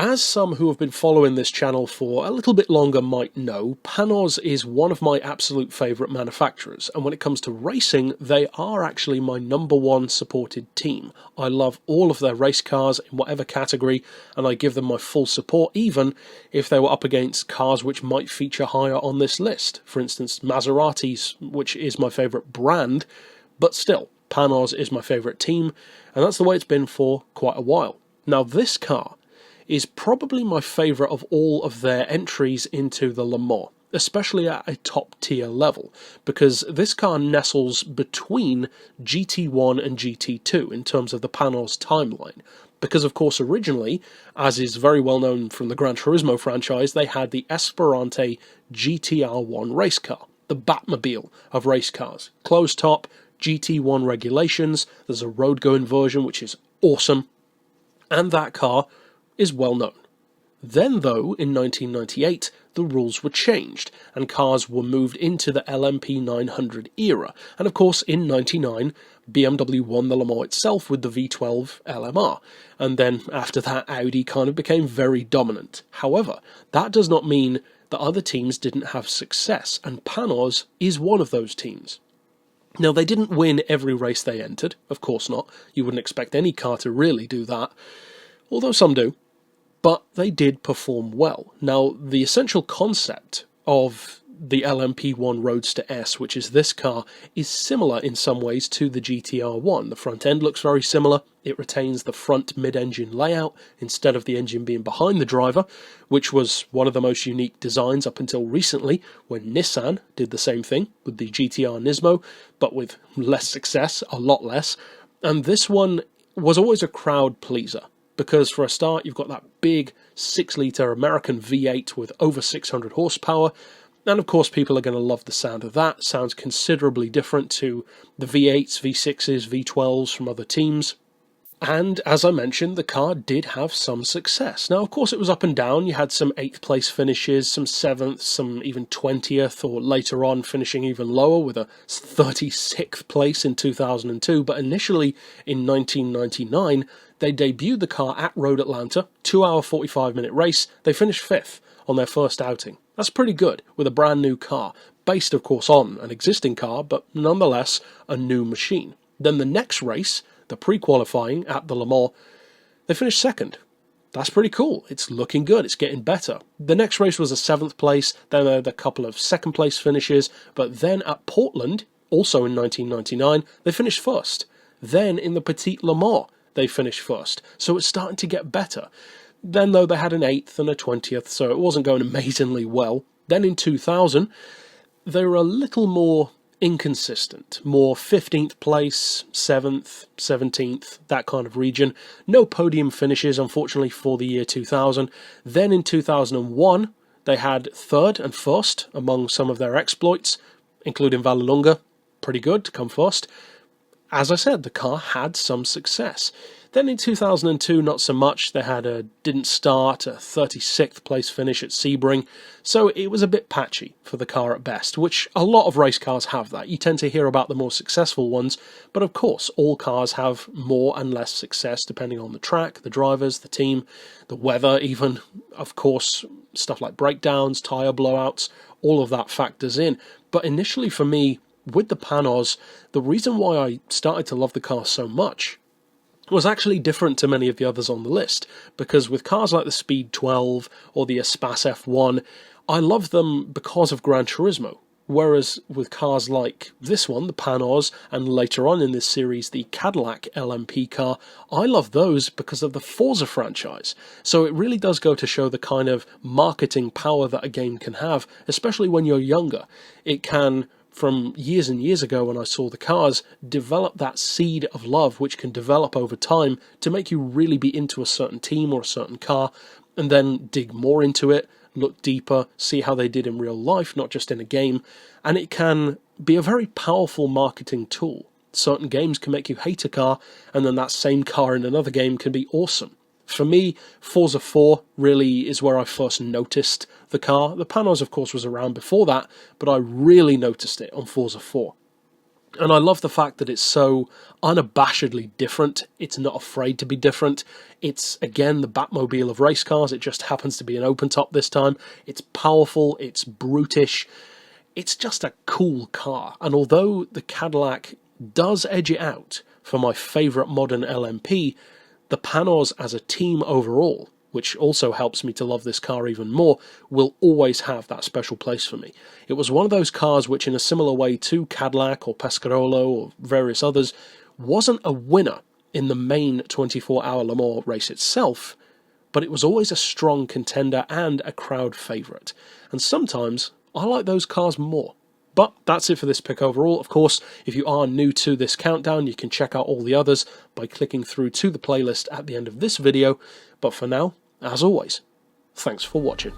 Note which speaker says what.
Speaker 1: As some who have been following this channel for a little bit longer might know, Panoz is one of my absolute favourite manufacturers, and when it comes to racing, they are actually my #1 supported team. I love all of their race cars in whatever category, and I give them my full support even if they were up against cars which might feature higher on this list. For instance, Maseratis, which is my favourite brand, but still, Panoz is my favourite team, and that's the way it's been for quite a while. Now this car is probably my favourite of all of their entries into the Le Mans, especially at a top tier level, because this car nestles between GT1 and GT2 in terms of the Panoz timeline. Because of course originally, as is very well known from the Gran Turismo franchise, they had the Esperante GTR1 race car, the Batmobile of race cars. Closed top, GT1 regulations, there's a road going version which is awesome, and that car is well known. Then though, in 1998, the rules were changed, and cars were moved into the LMP 900 era, and of course in 99, BMW won the Le Mans itself with the V12 LMR, and then after that Audi kind of became very dominant. However, that does not mean that other teams didn't have success, and Panoz is one of those teams. Now, they didn't win every race they entered, of course not. You wouldn't expect any car to really do that, although some do. But they did perform well. Now, the essential concept of the LMP1 Roadster S, which is this car, is similar in some ways to the GTR1. The front end looks very similar. It retains the front mid-engine layout instead of the engine being behind the driver, which was one of the most unique designs up until recently, when Nissan did the same thing with the GTR Nismo, but with less success, a lot less. And this one was always a crowd pleaser, because for a start you've got that big 6-litre American V8 with over 600 horsepower, and of course people are going to love the sound of that. It sounds considerably different to the V8s, V6s, V12s from other teams. And as I mentioned, the car did have some success. Now, of course, it was up and down. You had some 8th place finishes, some 7th, some even 20th, or later on finishing even lower with a 36th place in 2002. But initially, in 1999, they debuted the car at Road Atlanta, 2-hour 45-minute race. They finished 5th on their first outing. That's pretty good with a brand new car, based of course on an existing car, but nonetheless a new machine. Then the next race, the pre-qualifying at the Le Mans, they finished 2nd. That's pretty cool. It's looking good. It's getting better. The next race was a 7th place, then a couple of 2nd place finishes, but then at Portland, also in 1999, they finished 1st. Then in the Petit Le Mans, they finished 1st. So it's starting to get better. Then though, they had an 8th and a 20th, so it wasn't going amazingly well. Then in 2000, they were a little more inconsistent, more 15th place, 7th, 17th, that kind of region. No podium finishes, unfortunately, for the year 2000. Then in 2001, they had 3rd and 1st among some of their exploits, including Vallelunga. Pretty good to come 1st. As I said, the car had some success. Then in 2002, not so much. They had didn't start, a 36th place finish at Sebring, so it was a bit patchy for the car at best, which a lot of race cars have that. You tend to hear about the more successful ones, but of course all cars have more and less success depending on the track, the drivers, the team, the weather even. Of course, stuff like breakdowns, tyre blowouts, all of that factors in. But initially for me, with the Panoz, the reason why I started to love the car so much was actually different to many of the others on the list, because with cars like the Speed 12 or the Espace F1, I love them because of Gran Turismo, whereas with cars like this one, the Panoz, and later on in this series, the Cadillac LMP car, I love those because of the Forza franchise. So it really does go to show the kind of marketing power that a game can have, especially when you're younger. It can, from years and years ago when I saw the cars, develop that seed of love which can develop over time to make you really be into a certain team or a certain car, and then dig more into it, look deeper, see how they did in real life, not just in a game, and it can be a very powerful marketing tool. Certain games can make you hate a car, and then that same car in another game can be awesome. For me, Forza 4 really is where I first noticed the car. The Panoz, of course, was around before that, but I really noticed it on Forza 4. And I love the fact that it's so unabashedly different. It's not afraid to be different. It's, again, the Batmobile of race cars. It just happens to be an open top this time. It's powerful. It's brutish. It's just a cool car. And although the Cadillac does edge it out for my favourite modern LMP, the Panoz as a team overall, which also helps me to love this car even more, will always have that special place for me. It was one of those cars which, in a similar way to Cadillac or Pescarolo or various others, wasn't a winner in the main 24-hour Le Mans race itself, but it was always a strong contender and a crowd favourite. And sometimes I like those cars more. But that's it for this pick overall. Of course, if you are new to this countdown, you can check out all the others by clicking through to the playlist at the end of this video. But for now, as always, thanks for watching.